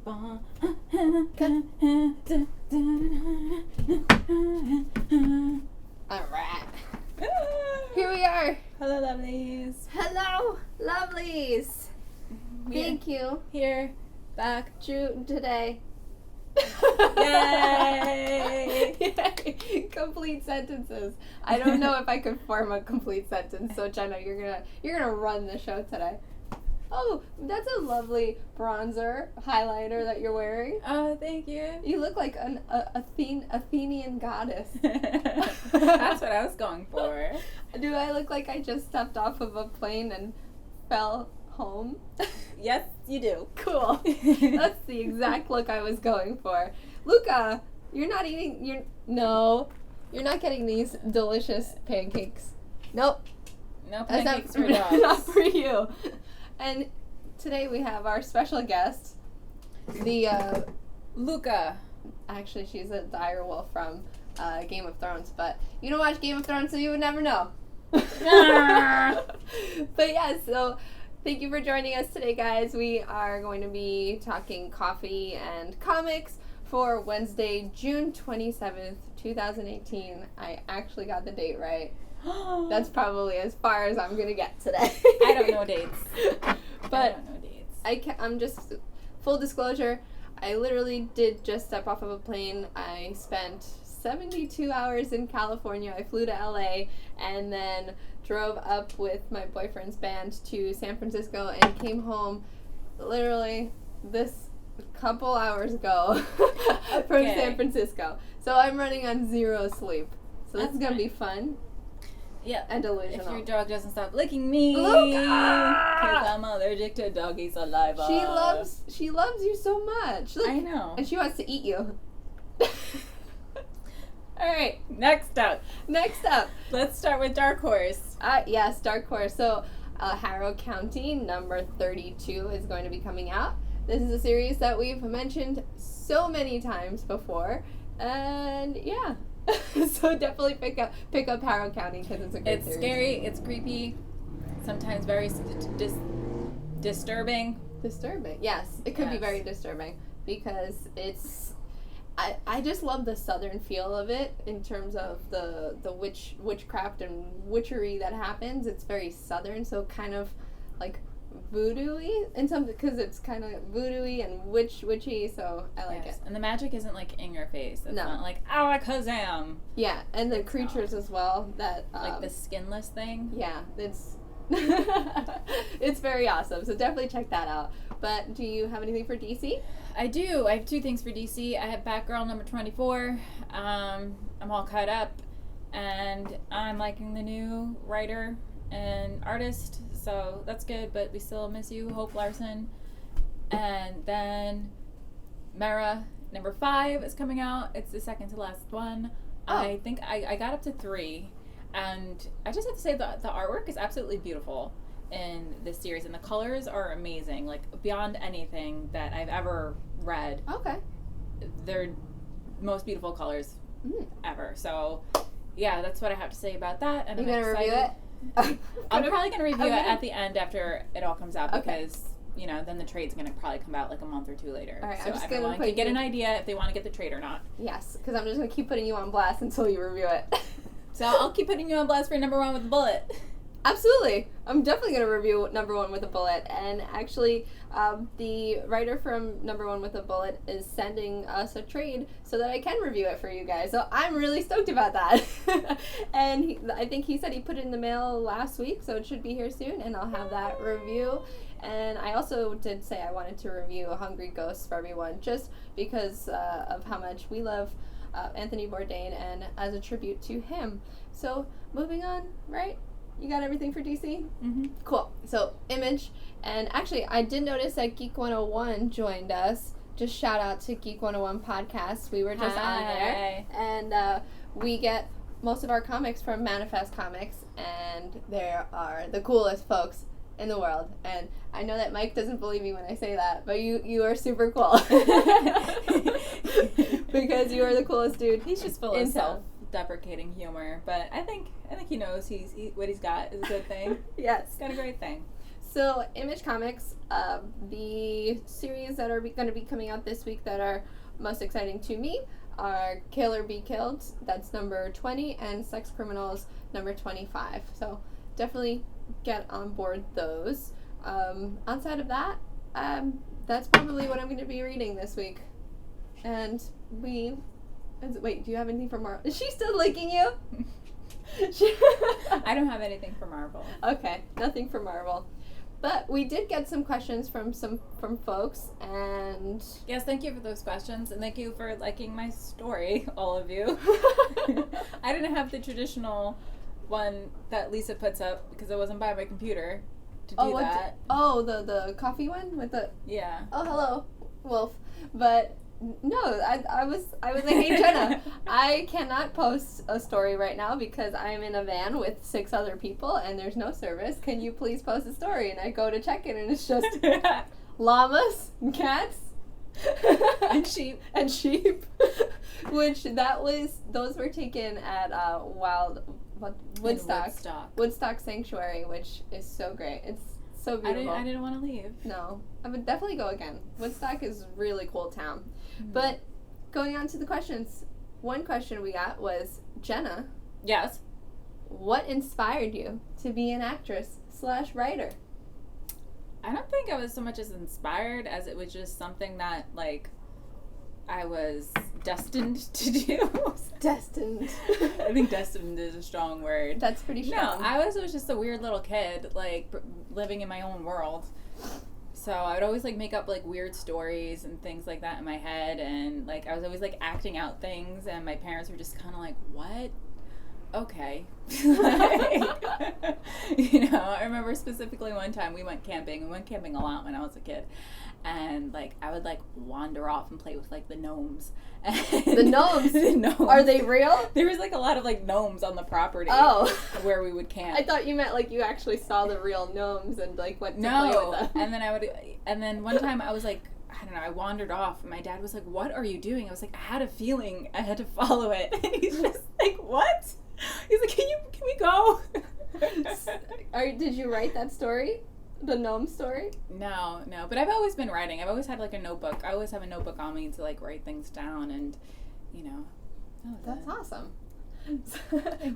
All right. Here we are. Hello, lovelies. Hello, lovelies. Thank you. Here, back. June today. Yay! Yay! Complete sentences. I don't know if I could form a complete sentence. So Jenna, you're gonna run the show today. Oh, that's a lovely bronzer highlighter that you're wearing. Oh, thank you. You look like an Athenian goddess. That's what I was going for. Do I look like I just stepped off of a plane and fell home? Yes, you do. Cool. That's the exact look I was going for. Luca, you're not getting these delicious pancakes. Nope. No pancakes for Not dogs. for you. And today we have our special guest, the Luca. actually she's a dire wolf from Game of Thrones, but you don't watch Game of Thrones, so you would never know. But yeah, so thank you for joining us today, guys. We are going to be talking coffee and comics for Wednesday, June 27th, 2018. I actually got the date right. That's probably as far as I'm going to get today. I don't know dates. But I don't know dates. I'm just, full disclosure, I literally did just step off of a plane. I spent 72 hours in California. I flew to LA and then drove up with my boyfriend's band to San Francisco and came home literally this couple hours ago from San Francisco. So I'm running on 0 sleep. So this is going to be fun. Yeah. And delusional. If your dog doesn't stop licking me, Luca! because I'm allergic to doggy saliva. She loves you so much. Look, I know. and she wants to eat you. All right, next up. Let's start with Dark Horse. Yes, Dark Horse. So, Harrow County, number 32, is going to be coming out. This is a series that we've mentioned so many times before, and yeah. So definitely pick up Harrow County because it's a great series. It's scary, it's creepy, sometimes very disturbing. Disturbing, yes. It could be very disturbing because it's... I just love the southern feel of it in terms of the witchcraft and witchery that happens. It's very southern, so kind of like voodoo-y in some, because it's kind of voodoo-y and witchy, so I like it. And the magic isn't like in your face. It's No. not like alakazam. Yeah, and the creatures as well that like the skinless thing. Yeah, it's it's very awesome. So definitely check that out. But do you have anything for DC? I do. I have 2 things for DC. I have Batgirl number 24. I'm all caught up, and I'm liking the new writer and artist, so that's good. But we still miss you, Hope Larson. And then Mera number 5 is coming out. It's the second to last one. Oh. I think I got up to 3, and I just have to say the artwork is absolutely beautiful in this series, and the colors are amazing, like beyond anything that I've ever read. Okay. They're most beautiful colors ever. So yeah, that's what I have to say about that. And You I'm gonna excited. review it? I'm probably gonna review it at the end after it all comes out, Okay. because then the trade's gonna probably come out like a month or 2 later. All right, so I'm just gonna everyone put can get you- an idea if they want to get the trade or not. Yes, because I'm just going to keep putting you on blast until you review it. So I'll keep putting you on blast for number 1 with the bullet. Absolutely. I'm definitely going to review number 1 with a bullet. And actually, the writer from number 1 with a bullet is sending us a trade so that I can review it for you guys. So I'm really stoked about that. And I think he said he put it in the mail last week, so it should be here soon, and I'll have that review. And I also did say I wanted to review Hungry Ghosts for everyone, just because of how much we love Anthony Bourdain, and as a tribute to him. So moving on, right? You got everything for DC? Mm-hmm. Cool. So, Image. And actually, I did notice that Geek 101 joined us. Just shout out to Geek 101 Podcast. We were just on there. And we get most of our comics from Manifest Comics. And they are the coolest folks in the world. And I know that Mike doesn't believe me when I say that, but you are super cool. Because you are the coolest dude. He's just full of self-deprecating humor, but I think he knows what he's got is a good thing. Yes. It's got a great thing. So, Image Comics, the series that are going to be coming out this week that are most exciting to me are Kill or Be Killed, that's number 20, and Sex Criminals, number 25. So, definitely get on board those. Outside of that, that's probably what I'm going to be reading this week. And wait, do you have anything for Marvel? Is she still licking you? I don't have anything for Marvel. Okay, nothing for Marvel. But we did get some questions from folks, and yes, thank you for those questions, and thank you for liking my story, all of you. I didn't have the traditional one that Lisa puts up because I wasn't by my computer to do that. The coffee one with the yeah. Oh, hello, Wolf. But no, I was like, hey Jenna, I cannot post a story right now because I'm in a van with 6 other people and there's no service. Can you please post a story? And I go to check it and it's just llamas and cats and sheep which those were taken at Woodstock Sanctuary, which is so great. It's so beautiful. I didn't want to leave. No, I would definitely go again. Woodstock is a really cool town. Mm-hmm. But going on to the questions, one question we got was, Jenna. Yes. What inspired you to be an actress/writer? I don't think I was so much as inspired as it was just something that, like, I was destined to do. Destined. I think destined is a strong word. That's pretty strong. No, I was just a weird little kid, like, living in my own world. So I would always, like, make up, like, weird stories and things like that in my head. And, like, I was always, like, acting out things. And my parents were just kind of like, what? Okay. Like, you know, I remember specifically one time we went camping. We went camping a lot when I was a kid. And, like, I would, like, wander off and play with, like, the gnomes. The gnomes? The gnomes. Are they real? There was, like, a lot of, like, gnomes on the property where we would camp. I thought you meant, like, you actually saw the real gnomes and, like, went to play with them. And then one time I was, like, I don't know, I wandered off. And my dad was like, what are you doing? I was like, I had a feeling I had to follow it. And he's just like, what? He's like, can we go? Did you write that story? The gnome story? No. But I've always been writing. I've always had, like, a notebook. I always have a notebook on me to, like, write things down and, you know. That's awesome.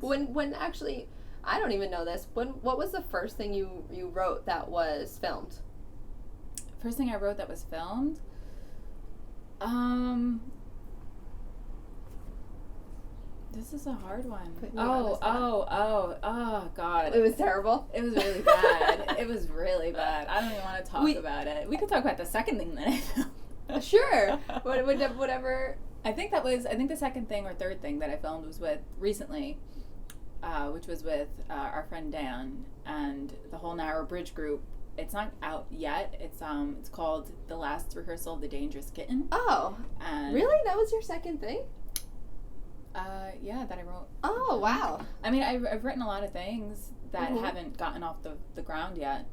when actually, I don't even know this. What was the first thing you wrote that was filmed? First thing I wrote that was filmed? This is a hard one. Oh, God. It was terrible? It was really bad. It was really bad. I don't even want to talk about it. We could talk about the second thing that I filmed. Sure. Whatever. I think the second thing or third thing that I filmed was recently, which was with our friend Dan and the whole Narrow Bridge group. It's not out yet. It's called The Last Rehearsal of the Dangerous Kitten. Oh. And really? That was your second thing? Yeah, that I wrote. Oh, wow. I mean, I've written a lot of things that haven't gotten off the ground yet.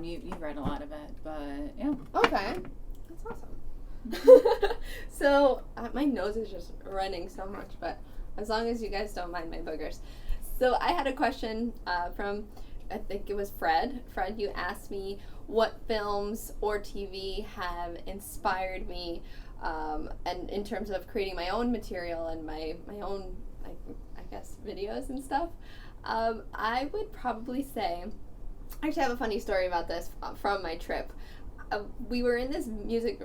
You've read a lot of it, but yeah. Okay. That's awesome. So, my nose is just running so much, but as long as you guys don't mind my boogers. So, I had a question from, I think it was Fred. Fred, you asked me what films or TV have inspired me and in terms of creating my own material and my own, I guess, videos and stuff. I would probably say, I actually have a funny story about this from my trip. We were in this music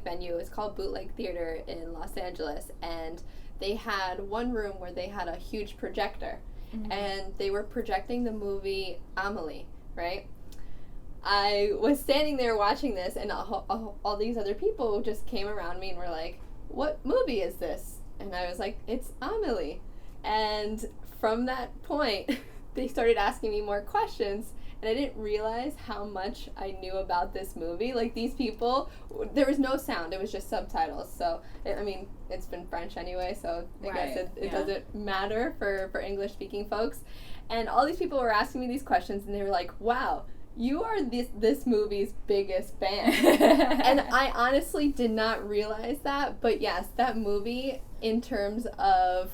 venue. It's called Bootleg Theater in Los Angeles, and they had one room where they had a huge projector, and they were projecting the movie Amelie, right? I was standing there watching this, and all these other people just came around me and were like, what movie is this? And I was like, it's Amelie. And from that point, they started asking me more questions, and I didn't realize how much I knew about this movie. Like, these people, there was no sound, it was just subtitles. So, it's been French anyway, so I guess it doesn't matter for English-speaking folks. And all these people were asking me these questions, and they were like, wow, you are this movie's biggest fan. And I honestly did not realize that, but yes, that movie, in terms of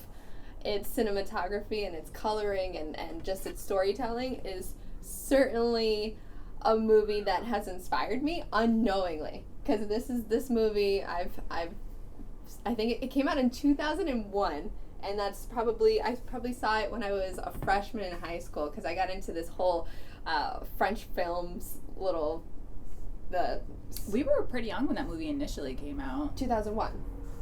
its cinematography and its coloring and just its storytelling, is certainly a movie that has inspired me unknowingly. Because this movie I think it came out in 2001, and I probably saw it when I was a freshman in high school, because I got into this whole French films We were pretty young when that movie initially came out. 2001.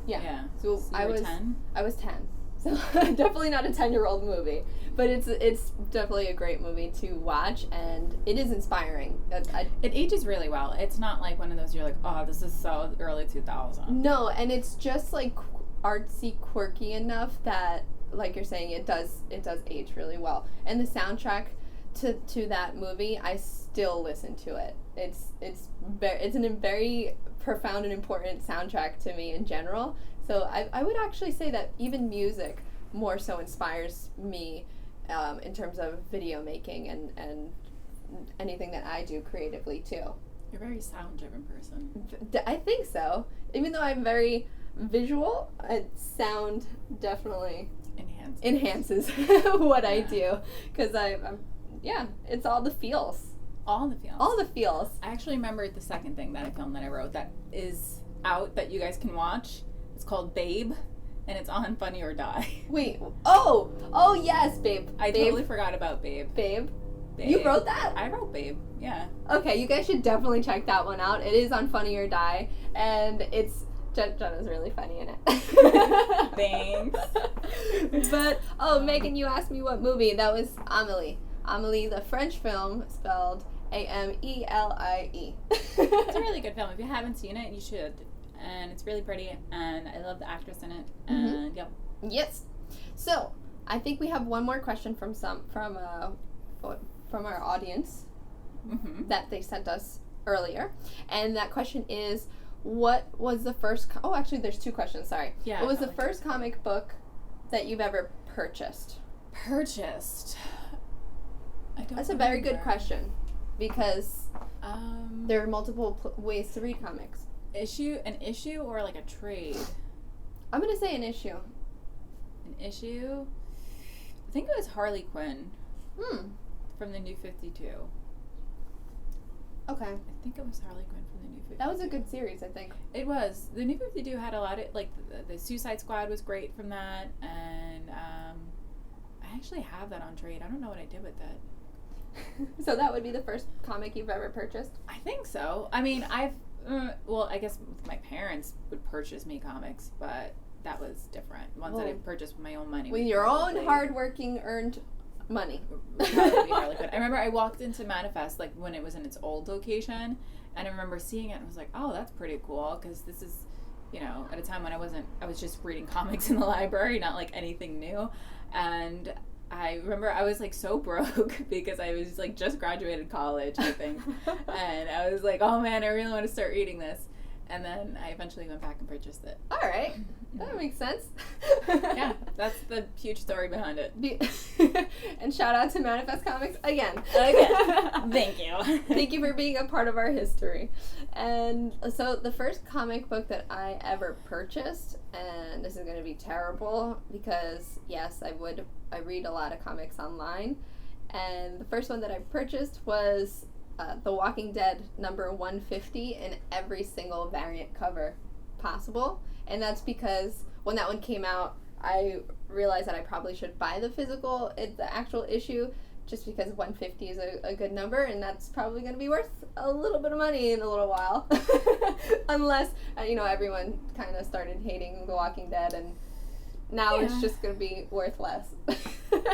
Yeah. So I you were was 10? I was 10. So definitely not a 10-year-old movie, but it's definitely a great movie to watch, and it is inspiring. It ages really well. It's not like one of those you're like, oh, this is so early 2000. No, and it's just like artsy, quirky enough that, like you're saying, it does age really well. And the soundtrack to that movie, I still listen to it. It's a very profound and important soundtrack to me in general. So I would actually say that even music more so inspires me in terms of video making and anything that I do creatively too. You're a very sound-driven person. I think so. Even though I'm very visual, sound definitely enhances what I do. Because it's all the feels. All the feels. All the feels. I actually remember the second thing that I filmed that I wrote that is out that you guys can watch. It's called Babe, and it's on Funny or Die. Wait. Oh yes, Babe. I totally forgot about Babe. Babe. You wrote that? I wrote Babe, yeah. Okay, you guys should definitely check that one out. It is on Funny or Die, and Jenna's really funny in it. Thanks. But, Megan, you asked me what movie. That was Amélie. Amélie, the French film, spelled Amelie. It's a really good film. If you haven't seen it, you should. And it's really pretty, and I love the actress in it. And yep. Yes. So I think we have one more question from our audience that they sent us earlier, and that question is, what was the first? Actually, there's two questions. Sorry. Yeah. What was the first comic book that you've ever purchased? That's a very good question, because there are multiple ways to read comics. An issue or like a trade? I'm gonna say an issue. An issue? I think it was Harley Quinn. From the New 52. Okay. I think it was Harley Quinn from the New 52. That was a good series, I think. It was. The New 52 had a lot of, like, the Suicide Squad was great from that, and I actually have that on trade. I don't know what I did with it. So that would be the first comic you've ever purchased? I think so. I mean, I guess my parents would purchase me comics, but that was different. Ones that I purchased with my own money. With your own hard-working, earned money. I remember I walked into Manifest, like, when it was in its old location, and I remember seeing it and I was like, oh, that's pretty cool, because this is, at a time when I was just reading comics in the library, not like anything new. And I remember I was like so broke because I was like just graduated college, I think. And I was like, oh man, I really want to start reading this. And then I eventually went back and purchased it. All right. That makes sense. Yeah, that's the huge story behind it. And shout out to Manifest Comics again. Thank you. Thank you for being a part of our history. And so the first comic book that I ever purchased, and this is going to be terrible because, yes, I read a lot of comics online. And the first one that I purchased was The Walking Dead number 150 in every single variant cover possible. And that's because when that one came out, I realized that I probably should buy the actual issue, just because 150 is a good number, and that's probably going to be worth a little bit of money in a little while. Unless, everyone kind of started hating The Walking Dead, and now it's just going to be worth less.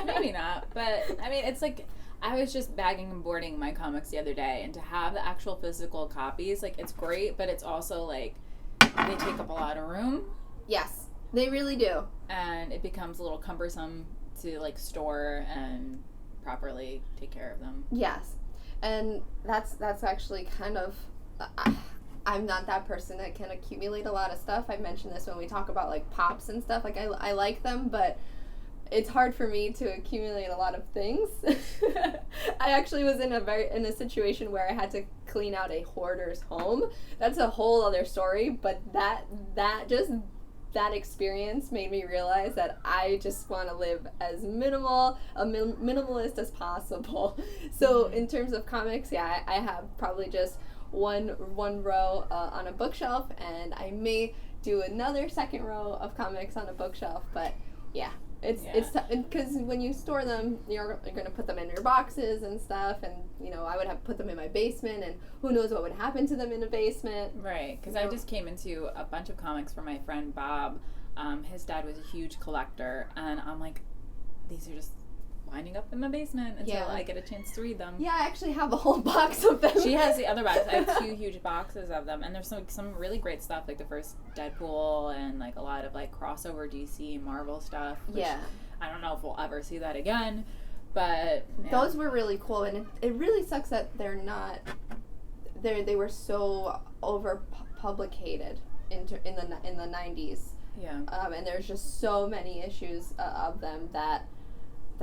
Maybe not, but, I mean, it's like, I was just bagging and boarding my comics the other day, and to have the actual physical copies, like, it's great, but it's also, like, they take up a lot of room. Yes, they really do. And it becomes a little cumbersome to, like, store and properly take care of them. Yes. And that's actually kind of... I'm not that person that can accumulate a lot of stuff. I mentioned this when we talk about, like, pops and stuff. Like, I like them, but it's hard for me to accumulate a lot of things. I actually was in a situation where I had to clean out a hoarder's home. That's a whole other story, but that just that experience made me realize that I just want to live as minimalist as possible. So in terms of comics, yeah, I have probably just one row on a bookshelf, and I may do another second row of comics on a bookshelf, but yeah. It's because when you store them, you're going to put them in your boxes and stuff, and I would have to put them in my basement, and who knows what would happen to them in the basement. Right, because I just came into a bunch of comics from my friend Bob. His dad was a huge collector, and I'm like, these are just winding up in my basement until I get a chance to read them. Yeah, I actually have a whole box of them. She has the other box. I have 2 huge boxes of them, and there's some really great stuff, like the first Deadpool and like a lot of like crossover DC and Marvel stuff. Which I don't know if we'll ever see that again, but those were really cool, and it really sucks that they're not. They were so over publicated in the 90s. Yeah. And there's just so many issues of them that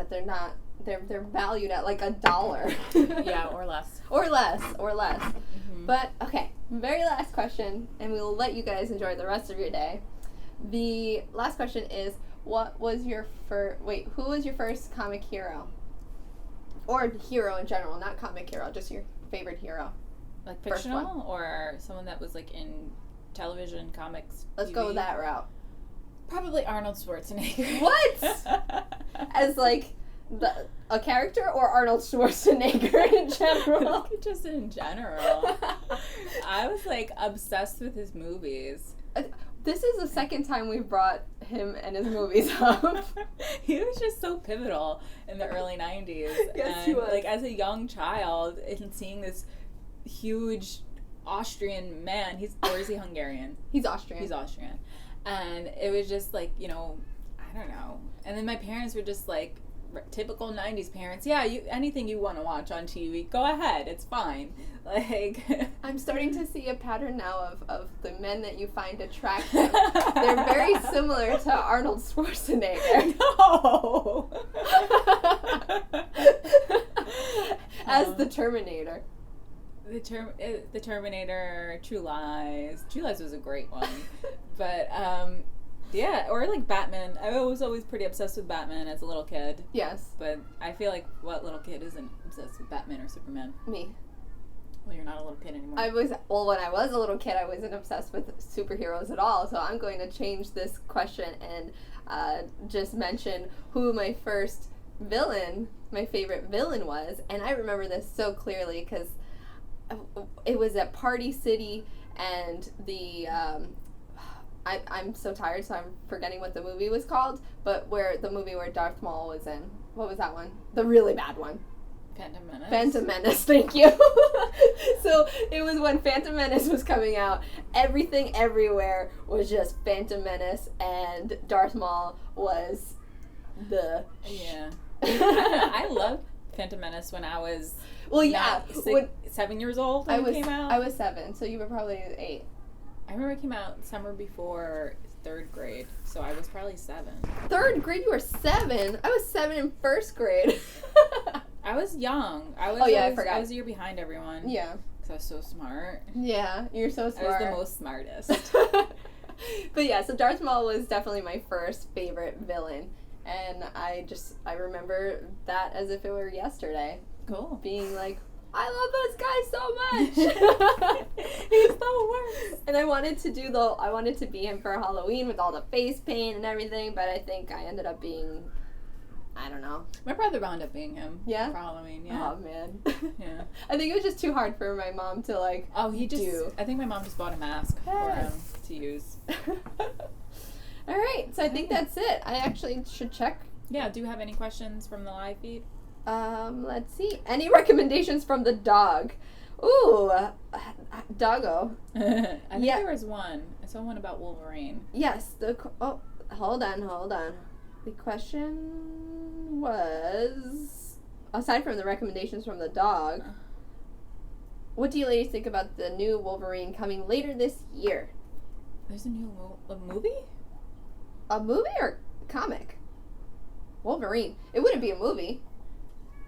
they're not. They're valued at like $1. Yeah, or less. Or less. Mm-hmm. But okay, very last question, and we will let you guys enjoy the rest of your day. The last question is, who was your first comic hero? Or hero in general, not comic hero, just your favorite hero. Like fictional, or someone that was like in television, comics, Let's TV? go that route. Probably Arnold Schwarzenegger. What? As like a character, or Arnold Schwarzenegger in general? Just in general. I was like obsessed with his movies. This is the second time we've brought him and his movies up. He was just so pivotal in the early 90s. Yes, and he was. like as a young child, and seeing this huge Austrian man, or is he Hungarian? He's Austrian. He's Austrian. And it was just like, I don't know. And then my parents were just like, typical 90s parents, anything you want to watch on TV, go ahead, it's fine. Like, I'm starting to see a pattern now of the men that you find attractive. They're very similar to Arnold Schwarzenegger. No! As the Terminator. The Terminator, True Lies. True Lies was a great one. But, yeah, or like Batman. I was always pretty obsessed with Batman as a little kid. Yes. But I feel like what little kid isn't obsessed with Batman or Superman? Me. Well, you're not a little kid anymore. When I was a little kid, I wasn't obsessed with superheroes at all. So I'm going to change this question and just mention who my favorite villain was. And I remember this so clearly because it was at Party City, and I'm so tired, so I'm forgetting what the movie was called, but where Darth Maul was in. What was that one? The really bad one. Phantom Menace, thank you. So it was when Phantom Menace was coming out, everything everywhere was just Phantom Menace, and Darth Maul was the... Yeah. I loved Phantom Menace when I was... Well, yeah. 7 years old when it came out? I was 7, so you were probably 8. I remember it came out summer before 3rd grade, so I was probably 7. 3rd grade? You were 7? I was 7 in 1st grade. I was young. I forgot. I was a year behind everyone. Yeah. Because I was so smart. Yeah, you're so smart. I was the most smartest. But yeah, so Darth Maul was definitely my first favorite villain. And I remember that as if it were yesterday. Cool. Being like, I love this guy so much. He's the worst. And I wanted to be him for Halloween with all the face paint and everything, but I think I ended up being, I don't know. My brother wound up being him. Yeah? For Halloween, yeah. Oh, man. Yeah. I think it was just too hard for my mom to, like, I think my mom just bought a mask for him to use. All right, so I think that's it. I actually should check. Yeah, do you have any questions from the live feed? Let's see. Any recommendations from the dog? Ooh, doggo. I think there was one. I saw one about Wolverine. Yes. Hold on. The question was, aside from the recommendations from the dog, what do you ladies think about the new Wolverine coming later this year? There's a new movie? A movie or comic? Wolverine. It wouldn't be a movie.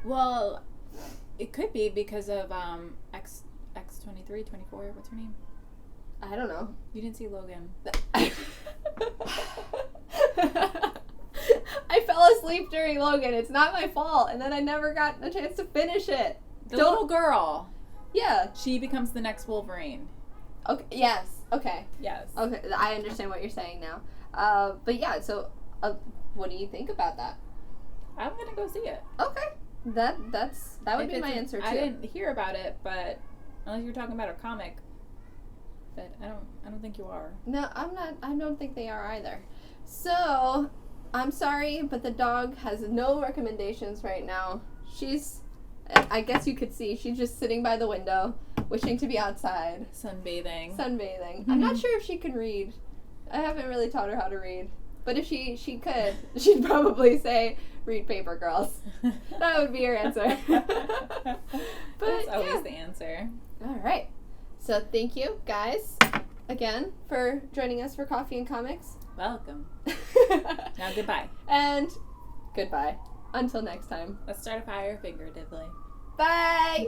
Well, it could be because of X23, 24, what's her name? I don't know. You didn't see Logan. I fell asleep during Logan. It's not my fault. And then I never got a chance to finish it. The little girl. Yeah. She becomes the next Wolverine. Okay. Yes. Okay. Yes. Okay. I understand what you're saying now. But yeah, so what do you think about that? I'm gonna go see it. Okay. That would be my answer too. I didn't hear about it, but unless you're talking about a comic, but I don't think you are. No, I'm not. I don't think they are either. So, I'm sorry, but the dog has no recommendations right now. I guess you could see, she's just sitting by the window, wishing to be outside. Sunbathing. I'm not sure if she can read. I haven't really taught her how to read. But if she could, she'd probably say, read Paper Girls. That would be her answer. But that's always the answer. All right. So thank you, guys, again, for joining us for Coffee and Comics. Welcome. Now goodbye. And goodbye. Until next time. Let's start a fire figuratively. Bye!